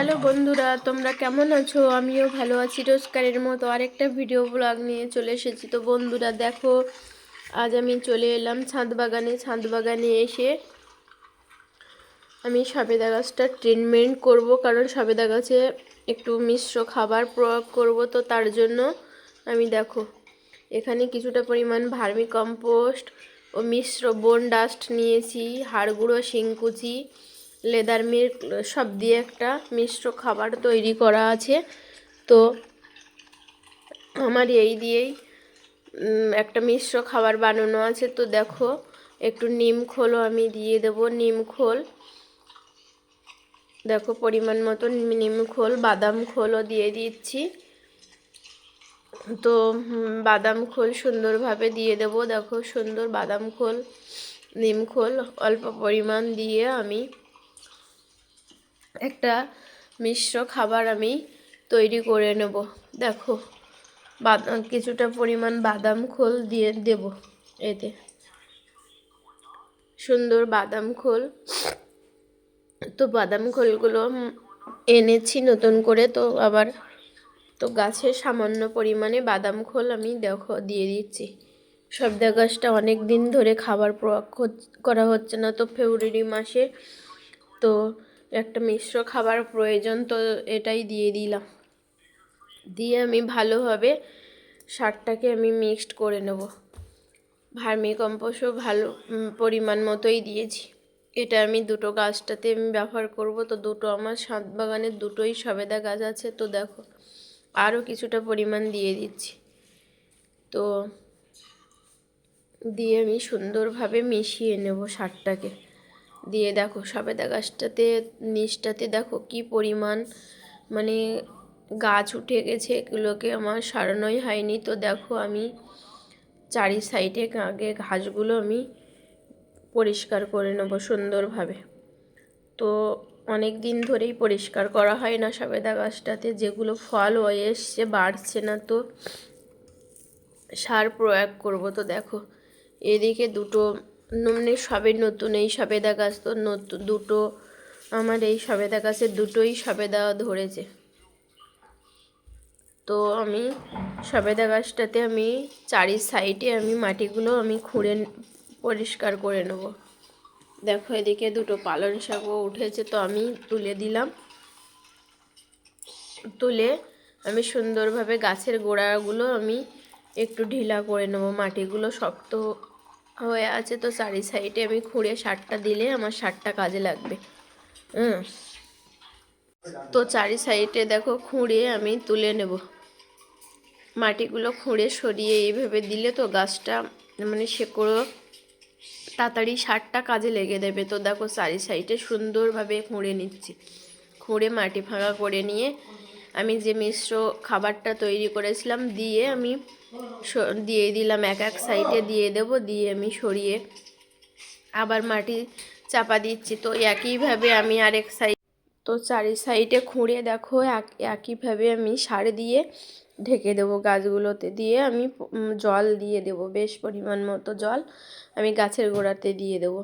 Hello বন্ধুরা, তোমরা কেমন আছো? আমিও ভালো আছি। রোজকারের মতো আরেকটা ভিডিও ব্লগ নিয়ে চলে এসেছি। তো বন্ধুরা দেখো, আজ আমি চলে এলাম ছাদ বাগানে এসে আমি সবেদা গাছটা ট্রিটমেন্ট করব, কারণ সবেদা গাছে একটু মিশ্র খাবার প্রয়োগ করব। তো তার জন্য আমি দেখো এখানে কিছুটা পরিমাণ ভার্মি কম্পোস্ট ও মিশ্র বোন ডাস্ট নিয়েছি, হাড় গুঁড়ো, শিংকুচি, লেদার মিল্ক সব দিয়ে একটা মিশ্র খাবার তৈরি করা আছে। তো আমার এই দিয়েই একটা মিশ্র খাবার বানানো আছে। তো দেখো একটু নিম খোলও আমি দিয়ে দেব। নিম খোল দেখো পরিমাণ মতো নিম খোল, বাদাম খোলও দিয়ে দিচ্ছি। তো বাদাম খোল সুন্দরভাবে দিয়ে দেব। দেখো সুন্দর বাদাম খোল, নিম খোল অল্প পরিমাণ দিয়ে আমি একটা মিশ্র খাবার আমি তৈরি করে নেব। দেখো কিছুটা পরিমাণ বাদাম খোল দিয়ে দেব এতে, সুন্দর বাদাম খোল। তো বাদাম খোলগুলো এনেছি নতুন করে, তো আবার তো গাছে সামান্য পরিমাণে বাদাম খোল আমি দেখো দিয়ে দিচ্ছি। সবেদা গাছটা অনেক দিন ধরে খাবার প্রয়োগ করা হচ্ছে না, তো ফেব্রুয়ারি মাসে তো একটা মিশ্র খাবার প্রয়োজন, তো এটাই দিয়ে দিলাম। দিয়ে আমি ভালোভাবে সারটাকে আমি মিক্সড করে নেব। ভার্মি কম্পোস্টও ভালো পরিমাণ মতোই দিয়েছি। এটা আমি দুটো গাছটাতে আমি ব্যবহার করব। তো দুটো আমার ছাদ বাগানের দুটোই সবেদা গাছ আছে। তো দেখো আরও কিছুটা পরিমাণ দিয়ে দিচ্ছি। তো দিয়ে আমি সুন্দরভাবে মিশিয়ে নেব সারটাকে। দিয়ে দেখো সবেদা গাছটাতে নিচটাতে দেখো কি পরিমাণ মানে গাছ উঠে গেছে, এগুলোকে আমার সারানোই হয়নি। তো দেখো আমি চারি সাইডে আগে ঘাসগুলো আমি পরিষ্কার করে নেব সুন্দরভাবে। তো অনেক দিন ধরেই পরিষ্কার করা হয় না সবেদা গাছটাতে, যেগুলো ফল হয়ে এসছে, বাড়ছে না, তো সার প্রয়োগ করব। তো দেখো এদিকে দুটো মানে সবে নতুন এই সবেদা গাছ, তো নতুন দুটো আমার এই সবেদা গাছের দুটোই সবেদা ধরেছে। তো আমি সবেদা গাছটাতে আমি চারি সাইডে আমি মাটিগুলো আমি খুঁড়ে পরিষ্কার করে নেব। দেখো এদিকে দুটো পালং শাকও উঠেছে, তো আমি তুলে দিলাম। তুলে আমি সুন্দরভাবে গাছের গোড়াগুলো আমি একটু ঢিলা করে নেব। মাটিগুলো শক্ত হয়ে আছে, তো চারি সাইডে আমি খুঁড়ে সারটা দিলে আমার সারটা কাজে লাগবে। তো চারি সাইডে দেখো খুঁড়ে আমি তুলে নেব। মাটিগুলো খুঁড়ে সরিয়ে এইভাবে দিলে তো গাছটা মানে শেকড়ও তাড়াতাড়ি সারটা কাজে লেগে দেবে। তো দেখো চারি সাইডে সুন্দরভাবে খুঁড়ে নিচ্ছি। খুঁড়ে মাটি ফাঁকা করে নিয়ে আমি যে মিশ্র খাবারটা তৈরি করেছিলাম দিয়ে আমি দিয়ে দিলাম, এক এক সাইডে দিয়ে দেব। দিয়ে আমি সরিয়ে আবার মাটি চাপা দিচ্ছি। তো একইভাবে আমি আরেক সাইড, তো চারি সাইডে খুঁড়ে দেখো একইভাবে আমি সার দিয়ে ঢেকে দেবো গাছগুলোতে। দিয়ে আমি জল দিয়ে দেব, বেশ পরিমাণ মতো জল আমি গাছের গোড়াতে দিয়ে দেব।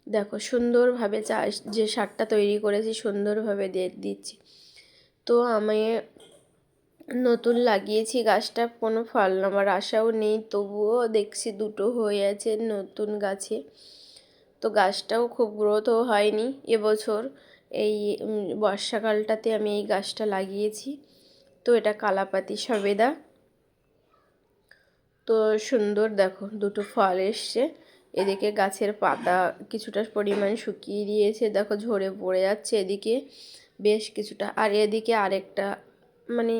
দেখো সুন্দরভাবে যে সারটা তৈরি করেছি সুন্দরভাবে দিচ্ছি। তো আমি নতুন লাগিয়েছি গাছটা, কোনো ফল আমার আশাও নেই, তবুও দেখছি দুটো হয়ে আছে নতুন গাছে। তো গাছটাও খুব গ্রোথও হয়নি এবছর। এই বর্ষাকালটাতে আমি এই গাছটা লাগিয়েছি। তো এটা কালাপাতি সবেদা। তো সুন্দর দেখো দুটো ফল এসছে। এদিকে গাছের পাতা কিছুটা পরিমাণ শুকিয়ে দিয়েছে, দেখো ঝরে পড়ে যাচ্ছে এদিকে বেশ কিছুটা। আর এদিকে আরেকটা মানে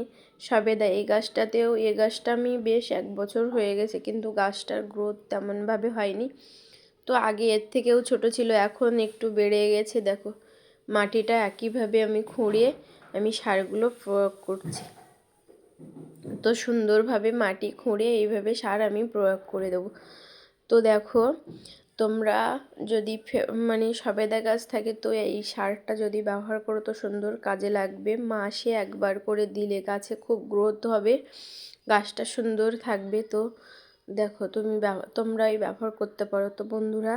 সবেদা, এই গাছটাতেও, এই গাছটা আমি বেশ 1 বছর হয়ে গেছে, কিন্তু গাছটার গ্রোথ তেমনভাবে হয়নি। তো আগে এর থেকেও ছোট ছিল, এখন একটু বেড়ে গেছে। দেখো মাটিটা একইভাবে আমি খুঁড়ে আমি সারগুলো প্রয়োগ করছি। তো সুন্দরভাবে মাটি খুঁড়ে এইভাবে সার আমি প্রয়োগ করে দেবো। তো দেখো তোমরা যদি মানে সবেদা গাছ থাকে, তো এই সারটা যদি ব্যবহার করো তো সুন্দর কাজে লাগবে। মাসে একবার করে দিলে গাছে খুব গ্রোথ হবে, গাছটা সুন্দর থাকবে। তো দেখো তোমরাই ব্যবহার করতে পারো। তো বন্ধুরা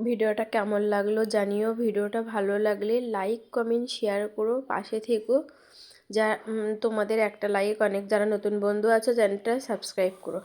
ভিডিওটা কেমন লাগলো জানিও। ভিডিওটা ভালো লাগলে লাইক কমেন্ট শেয়ার করো, পাশে থেকো। যা তোমাদের একটা লাইক অনেক, যারা নতুন বন্ধু আছো চ্যানেলটা সাবস্ক্রাইব করো।